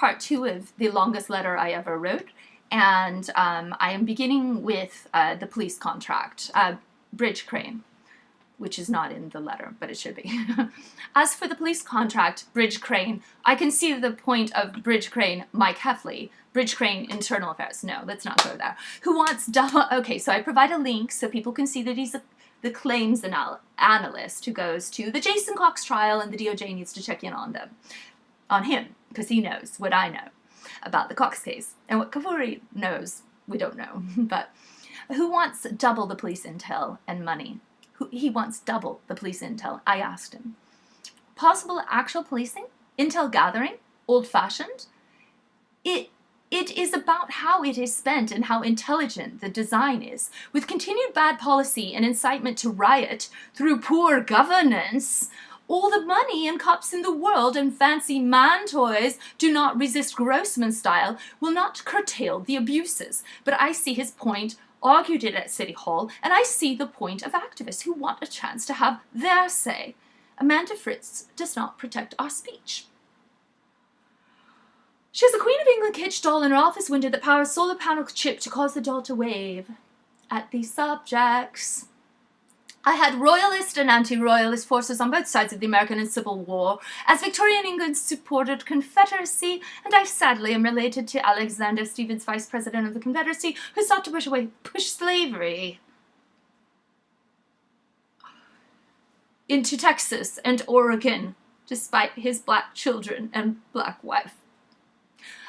part 2 of the longest letter I ever wrote, and I am beginning with the police contract, bridge crane, which is not in the letter, but it should be. As for the police contract, bridge crane, I can see the point of bridge crane, Mike Heffley. Bridge crane, internal affairs. No, let's not go there. Who wants double? Okay, so I provide a link so people can see that he's the claims analyst who goes to the Jason Cox trial, and the DOJ needs to check in on him, because he knows what I know about the Cox case. And what Kavuri knows, we don't know. But who wants double the police intel and money? He wants double the police intel, I asked him. Possible actual policing? Intel gathering? Old-fashioned? It is about how it is spent and how intelligent the design is. With continued bad policy and incitement to riot through poor governance, all the money and cops in the world and fancy man toys do not resist Grossman style will not curtail the abuses. But I see his point, argued it at City Hall, and I see the point of activists who want a chance to have their say. Amanda Fritz does not protect our speech. She has a Queen of England kitsch doll in her office window that powers solar panel chip to cause the doll to wave at these subjects. I had royalist and anti-royalist forces on both sides of the American and Civil War, as Victorian England supported Confederacy, and I sadly am related to Alexander Stephens, Vice President of the Confederacy, who sought to push slavery into Texas and Oregon, despite his black children and black wife.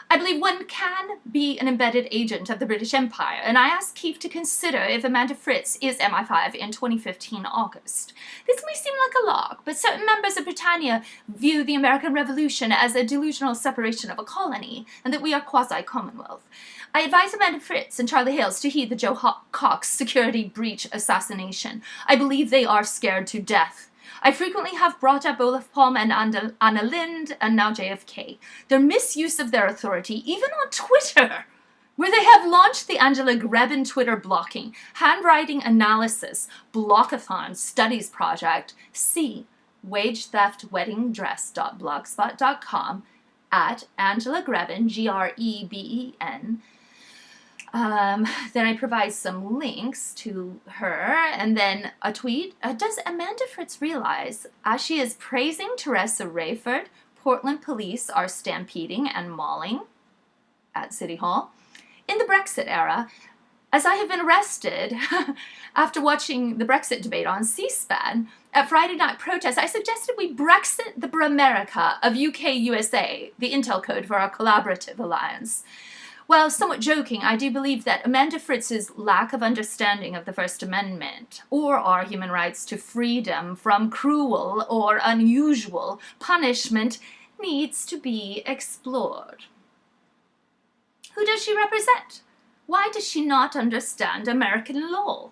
I believe one can be an embedded agent of the British Empire, and I asked Keefe to consider if Amanda Fritz is MI5 in 2015 August. This may seem like a lark, but certain members of Britannia view the American Revolution as a delusional separation of a colony, and that we are quasi-Commonwealth. I advise Amanda Fritz and Charlie Hales to heed the Joe Cox security breach assassination. I believe they are scared to death. I frequently have brought up Olaf Palme and Anna Lind and now JFK. Their misuse of their authority, even on Twitter, where they have launched the Angela Grebin Twitter blocking, handwriting analysis, blockathon studies project, see wagetheftweddingdress.blogspot.com at Angela Grebin, Greben. Then I provide some links to her, and then a tweet. Does Amanda Fritz realize, as she is praising Teresa Rayford, Portland police are stampeding and mauling at City Hall? In the Brexit era, as I have been arrested after watching the Brexit debate on C-SPAN, at Friday night protests, I suggested we Brexit the Bramerica of UK-USA, the intel code for our collaborative alliance. While somewhat joking, I do believe that Amanda Fritz's lack of understanding of the First Amendment or our human rights to freedom from cruel or unusual punishment needs to be explored. Who does she represent? Why does she not understand American law?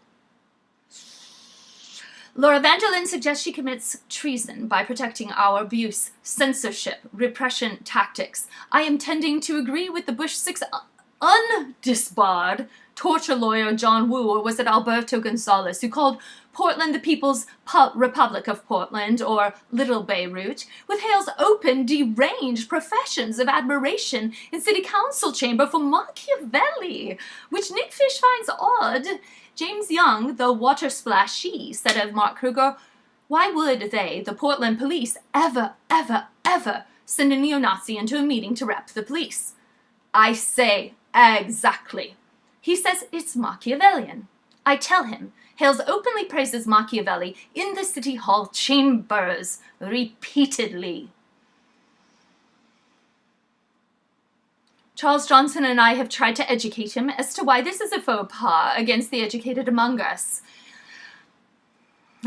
Laura Vanderlyn suggests she commits treason by protecting our abuse, censorship, repression tactics. I am tending to agree with the Bush 6 undisbarred torture lawyer John Woo, or was it Alberto Gonzalez, who called Portland the People's Republic of Portland, or Little Beirut, with Hale's open, deranged professions of admiration in City Council chamber for Machiavelli, which Nick Fish finds odd. James Young, the water splashy, said of Mark Kruger, why would they, the Portland police, ever send a neo-Nazi into a meeting to rep the police? I say, exactly. He says it's Machiavellian. I tell him, Hales openly praises Machiavelli in the City Hall chambers repeatedly. Charles Johnson and I have tried to educate him as to why this is a faux pas against the educated among us.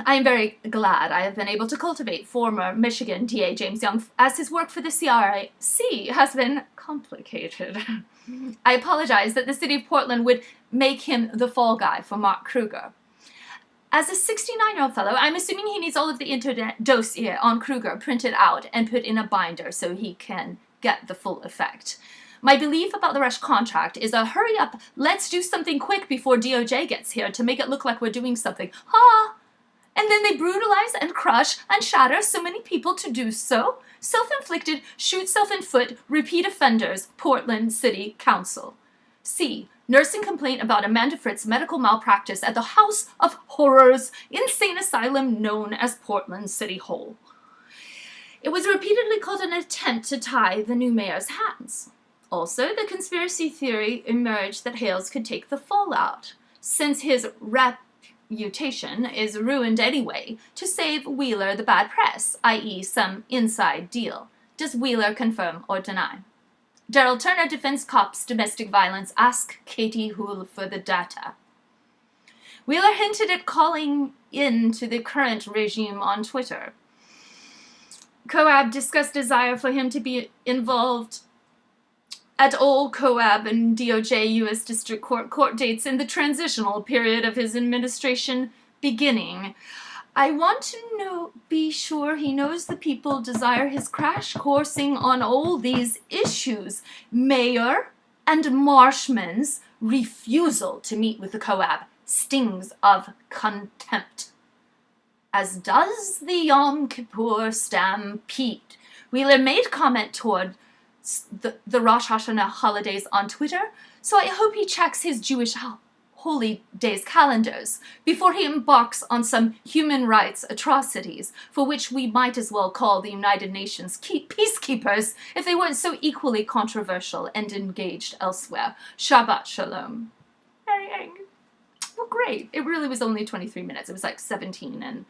I am very glad I have been able to cultivate former Michigan DA James Young, as his work for the CRC has been complicated. I apologize that the city of Portland would make him the fall guy for Mark Kruger. As a 69-year-old fellow, I'm assuming he needs all of the internet dossier on Kruger printed out and put in a binder so he can get the full effect. My belief about the Rush contract is a hurry up, let's do something quick before DOJ gets here to make it look like we're doing something. And then they brutalize and crush and shatter so many people to do so. Self-inflicted, shoot self in foot, repeat offenders, Portland City Council. C. Nursing complaint about Amanda Fritz medical malpractice at the House of Horrors insane asylum known as Portland City Hall. It was repeatedly called an attempt to tie the new mayor's hands. Also, the conspiracy theory emerged that Hales could take the fallout, since his reputation is ruined anyway, to save Wheeler the bad press, i.e. some inside deal. Does Wheeler confirm or deny? Daryl Turner defends cops domestic violence. Ask Katie Houle for the data. Wheeler hinted at calling in to the current regime on Twitter. Coab discussed desire for him to be involved at all Coab and DOJ U.S. District Court dates in the transitional period of his administration beginning. I want to be sure he knows the people desire his crash coursing on all these issues. Mayor and Marshman's refusal to meet with the Coab stings of contempt, as does the Yom Kippur stampede. Wheeler made comment toward the Rosh Hashanah holidays on Twitter, so I hope he checks his Jewish holy days calendars before he embarks on some human rights atrocities, for which we might as well call the United Nations peacekeepers if they weren't so equally controversial and engaged elsewhere. Shabbat Shalom. Well, great. It really was only 23 minutes. It was like 17 and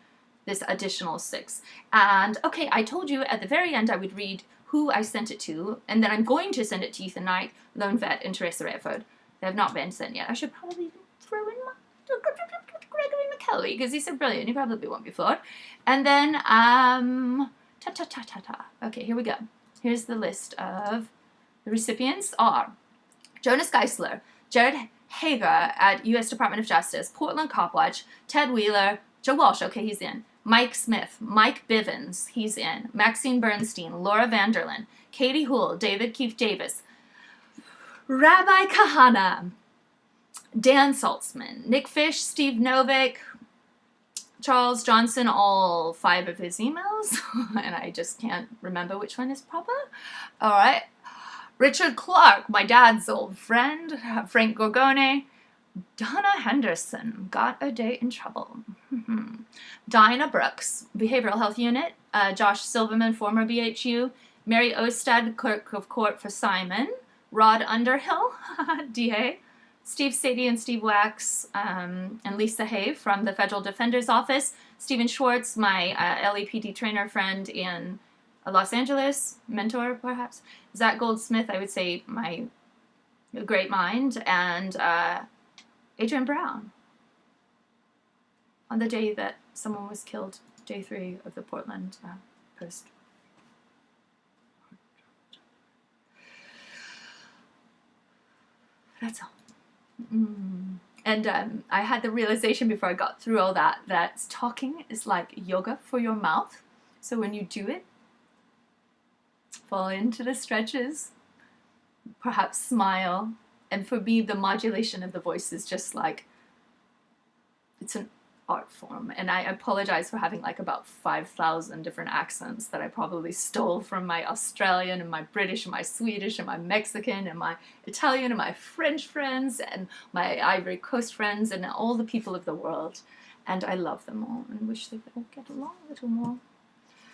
this additional 6. And, okay, I told you at the very end I would read who I sent it to, and then I'm going to send it to Ethan Knight, Lone Vet, and Teresa Redford. They have not been sent yet. I should probably throw in Gregory McKelvey, because he's so brilliant. He probably won't be flawed. And then, Okay, here we go. Here's the list of the recipients are Jonas Geisler, Jared Hager at U.S. Department of Justice, Portland Cop Watch, Ted Wheeler, Joe Walsh, okay, he's in, Mike Smith, Mike Bivens, he's in, Maxine Bernstein, Laura Vanderlyn, Katie Houle, David Keefe Davis, Rabbi Kahana, Dan Saltzman, Nick Fish, Steve Novick, Charles Johnson, all 5 of his emails, and I just can't remember which one is proper. All right. Richard Clark, my dad's old friend, Frank Gorgone, Donna Henderson, got a date in trouble. Dinah Brooks, Behavioral Health Unit, Josh Silverman, former BHU, Mary Ostad, Clerk of Court for Simon, Rod Underhill, DA, Steve Sadie and Steve Wax, and Lisa Hay from the Federal Defender's Office, Stephen Schwartz, my LAPD trainer friend in Los Angeles, mentor perhaps, Zach Goldsmith, I would say my great mind, and Adrian Brown, on the day that someone was killed, day 3 of the Portland Post. That's all. And I had the realization before I got through all that talking is like yoga for your mouth. So when you do it, fall into the stretches, perhaps smile. And for me, the modulation of the voice is just like, it's an art form. And I apologize for having like about 5,000 different accents that I probably stole from my Australian and my British and my Swedish and my Mexican and my Italian and my French friends and my Ivory Coast friends and all the people of the world. And I love them all and wish they could all get along a little more.